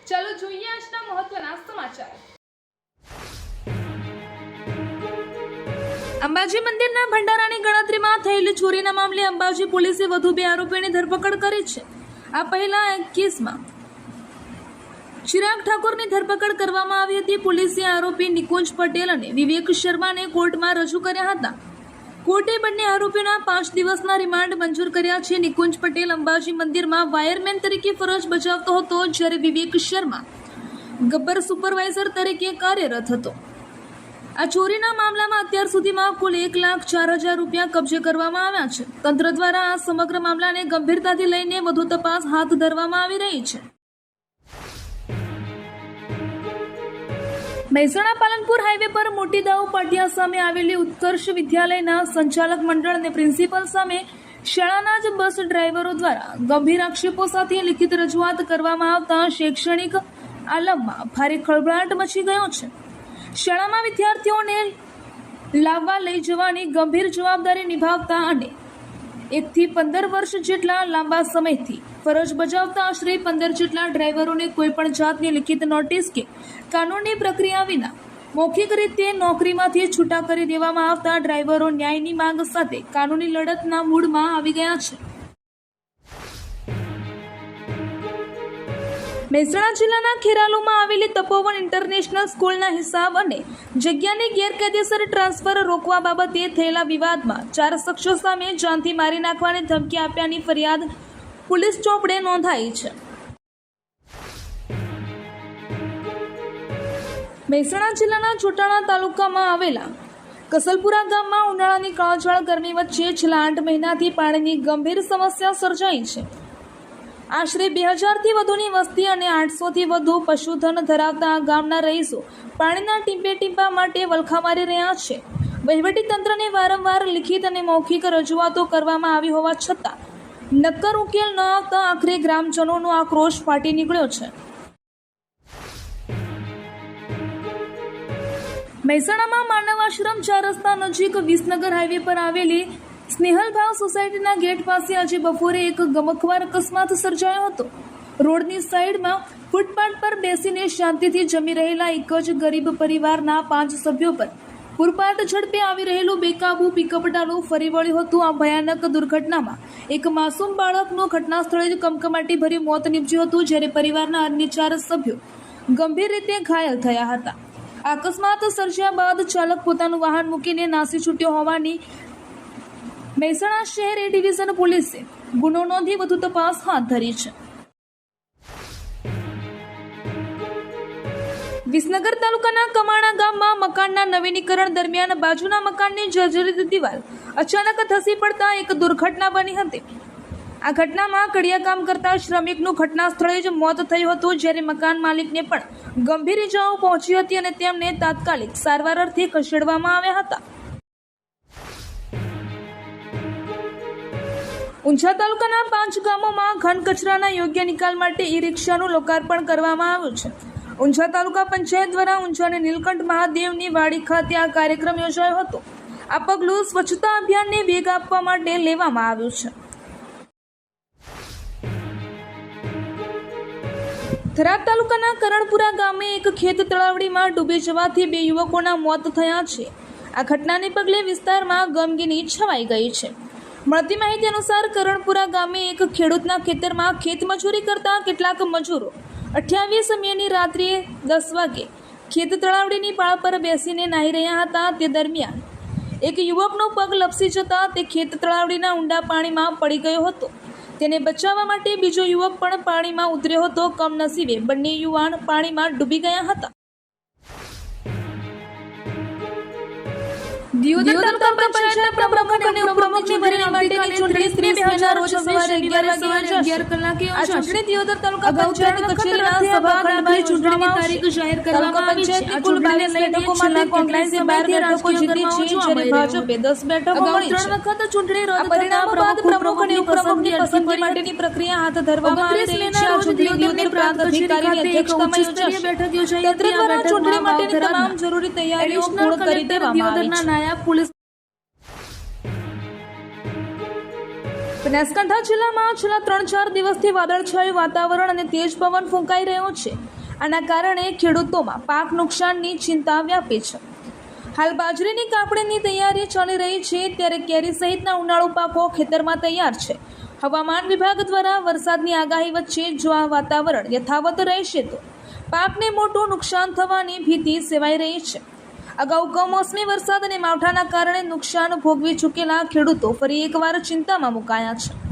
ચાલો જોઈએ આજના મહત્વના સમાચાર। અંબાજી મંદિરના ભંડારાની ગણતરીમાં થયેલી ચોરીના મામલે અંબાજી પોલીસે વધુ 2 આરોપીઓની ધરપકડ કરી છે। આ પહેલા એક કેસમાં ચિરાગ ઠાકોરની ધરપકડ કરવામાં આવી હતી। પોલીસે આરોપી નિકુંજ પટેલ અને વિવેક શર્માને કોર્ટમાં રજૂ કર્યા હતા। કોર્ટે બંને આરોપીઓના 5 દિવસના રિમાન્ડ મંજૂર કર્યા છે। નિકુંજ પટેલ અંબાજી મંદિરમાં વાયરમેન તરીકે ફરજ બજાવતો હતો, જ્યારે વિવેક શર્મા ગબ્બર સુપરવાઇઝર તરીકે કાર્યરત હતો। આ ચોરીના મામલામાં અત્યાર સુધીમાં કુલ 1,04,000 રૂપિયા કબજે કરવામાં આવ્યા છે। તંત્ર દ્વારા આ સમગ્ર મામલાને ગંભીરતાથી લઈને વધુ તપાસ હાથ ધરવામાં આવી રહી છે। મહેસાણા પાલનપુર હાઈવે પર મોટી દાઉ પાટિયા સામે આવેલી ઉત્કર્ષ વિદ્યાલયના સંચાલક મંડળ અને પ્રિન્સિપલ સામે શાળાના જ બસ ડ્રાઈવરો દ્વારા ગંભીર આક્ષેપો સાથે લિખિત રજૂઆત કરવામાં આવતા શૈક્ષણિક આલમમાં ભારે ખળભળાટ મચી ગયો છે। શાળામાં વિદ્યાર્થીઓને લાવવા લઈ જવાની ગંભીર જવાબદારી નિભાવતા અને 1 થી 15 વર્ષ જેટલા લાંબા સમયથી ફરજ બજાવતા આશરે 15 જેટલા ડ્રાઈવરોને કોઈપણ જાતની લિખિત નોટિસ કે કાનૂની પ્રક્રિયા વિના મૌખિક રીતે નોકરીમાંથી છૂટા કરી દેવામાં આવતા ડ્રાઈવરો ન્યાયની માંગ સાથે કાનૂની લડતના મૂડમાં આવી ગયા છે। મહેસાણા જિલ્લાના ખેરાલુમાં આવેલી તપોવન ઇન્ટરનેશનલ સ્કૂલના હિસાબ અને જગ્યાની ગેરકાયદેસર ટ્રાન્સફર રોકવા બાબતે થયેલા વિવાદમાં 4 શખ્સો સામે જાનથી મારી નાખવાની ધમકી આપ્યાની ફરિયાદ પોલીસ ચોપડે નોંધાઈ છે। મહેસાણા જિલ્લાના ચોટાણા તાલુકામાં આવેલા કસલપુરા ગામમાં ઉનાળાની કાળઝાળ ગરમી વચ્ચે છેલ્લા 8 મહિનાથી પાણીની ગંભીર સમસ્યા સર્જાઈ છે। આશરે 2000થી વધુની વસ્તી અને 800થી વધુ પશુધન ધરાવતા આ ગામના રહીશો પાણીના ટીપે-ટીપા માટે વલખા મારી રહ્યા છે। વહીવટીતંત્રને વારંવાર લિખિત અને મૌખિક રજૂઆતો કરવામાં આવી હોવા છતાં નક્કર ઉકેલ ન આવતા આખરે ગ્રામજનોનો આક્રોશ ફાટી નીકળ્યો છે। મહેસાણામાં માનવ આશ્રમ 4 રસ્તા નજીક વિસનગર હાઈવે પર આવેલી સ્નેહલભાવ સોસાયટીના ગેટ પાસે આજે બપોરે એક ગમખ્વાર અકસ્માત સર્જાયો હતો। રોડની સાઈડમાં ફૂટપાથ પર બેસીને શાંતિથી જમી રહેલા એક જ ગરીબ પરિવારના 5 સભ્યો પર પૂરપાટ ઝડપે આવી રહેલું બેકાબુ પિકઅપ ડાલું ફરી વળ્યું હતું। આ ભયાનક દુર્ઘટનામાં એક માસૂમ બાળકનું ઘટના સ્થળે જ કમકમાટી ભર્યું મોત નીપજ્યું હતું, જ્યારે પરિવારના અન્ય 4 સભ્યો ગંભીર રીતે ઘાયલ થયા હતા। અકસ્માત સર્જ્યા બાદ ચાલક પોતાનું વાહન મૂકીને નાસી છૂટ્યો હોવાની મહેસાણા શહેર એ ડિવિઝન પોલીસે ગુનો નોંધી વધુ તપાસ હાથ ધરી છે। વિસનગર તાલુકાના કમાણા ગામમાં મકાનના નવીનીકરણ દરમિયાન બાજુના મકાનની જર્જરિત દિવાલ અચાનક ધસી પડતા એક દુર્ઘટના બની હતી। આ ઘટનામાં કડિયા કામ કરતા શ્રમિકનું ઘટના સ્થળે જ મોત થયું હતું, જ્યારે મકાન માલિકને પણ ગંભીર ઇજાઓ પહોંચી હતી અને તેમને તાત્કાલિક સારવાર અર્થે ખસેડવામાં આવ્યા હતા। ઊંઝા તાલુકાના 5 ગામોમાં ઘન કચરાના યોગ્ય નિકાલ માટે ઈ-રિક્ષાનું લોકાર્પણ કરવામાં આવ્યું છે। ઊંઝા તાલુકા પંચાયત દ્વારા ઊંઝાની નીલકંઠ મહાદેવની વાડી ખાતે આ કાર્યક્રમ યોજાયો હતો। આ પગલું સ્વચ્છતા અભિયાનને વેગ આપવા માટે લેવામાં આવ્યું છે। થરાદ તાલુકાના કરણપુરા ગામે એક ખેત તળાવડીમાં ડૂબી જવાથી 2 યુવકોના મોત થયા છે। આ ઘટનાને પગલે વિસ્તારમાં ગમગીની છવાઈ ગઈ છે। મળતી માહિતી અનુસાર કરણપુરા ગામે એક ખેડૂતના ખેતરમાં ખેતમજૂરી કરતા કેટલાક મજૂરો 28 મેની રાત્રિએ 10 વાગે ખેત તળાવડીની પાળ પર બેસીને નાહી રહ્યા હતા। તે દરમિયાન એક યુવકનો પગ લપસી જતા તે ખેત તળાવડીના ઊંડા પાણીમાં પડી ગયો હતો। તેને બચાવવા માટે બીજો યુવક પણ પાણીમાં ઉતર્યો હતો। કમનસીબે બંને યુવાન પાણીમાં ડૂબી ગયા હતા। દિયોદર તાલુકા પંચાયતના પ્રમુખ અને ઉપપ્રમુખની ભરતી માટેની ચૂંટણી 30 રોજ સવારે 11 કલાકે યોજાશે। દિયોદર તાલુકા પંચાયત કચેરીના સભાખંડમાં ચૂંટણીની તારીખ જાહેર કરવામાં આવી છે। આ ચૂંટણીને બેઠકો માટે કોંગ્રેસે 12 બેઠકો જીતી છે, જ્યારે ભાજપે 10 બેઠકો મળી છે। 3 વખત ચૂંટણી રદ પરિણામ બાદ પ્રમુખ અને ઉપપ્રમુખની પસંદગી માટેની પ્રક્રિયા હાથ ધરવામાં આવી રહી છે। આ ચૂંટણી દિયોદર પ્રાંત અધિકારીની અધ્યક્ષતામાં યોજાશે। બેઠક યોજાઈ તંત્ર દ્વારા ચૂંટણી માટેની તમામ જરૂરી તૈયારીઓ પૂર્ણ કરી દેવામાં આવી છે। પોલીસ બનાસકાંઠા જિલ્લામાં છેલ્લા 3-4 દિવસથી વાદળછાયું વાતાવરણ અને તેજ પવન ફૂંકાઈ રહ્યો છે। આના કારણે ખેડૂતોમાં પાક નુકસાનની ચિંતા વ્યાપી છે. હાલ બાજરીની કાપણીની તૈયારી ચાલી રહી છે, ત્યારે કેરી સહિતના ઉનાળુ પાકો ખેતરમાં તૈયાર છે. હવામાન વિભાગ દ્વારા વરસાદની આગાહી વચ્ચે જો આ વાતાવરણ યથાવત રહેશે તો પાકને મોટું નુકસાન થવાની ભીતિ સેવાઈ રહી છે. અગાઉ કમોસમી વરસાદ અને માવઠાના કારણે નુકસાન ભોગવી ચૂકેલા ખેડૂતો ફરી એકવાર ચિંતામાં મુકાયા છે.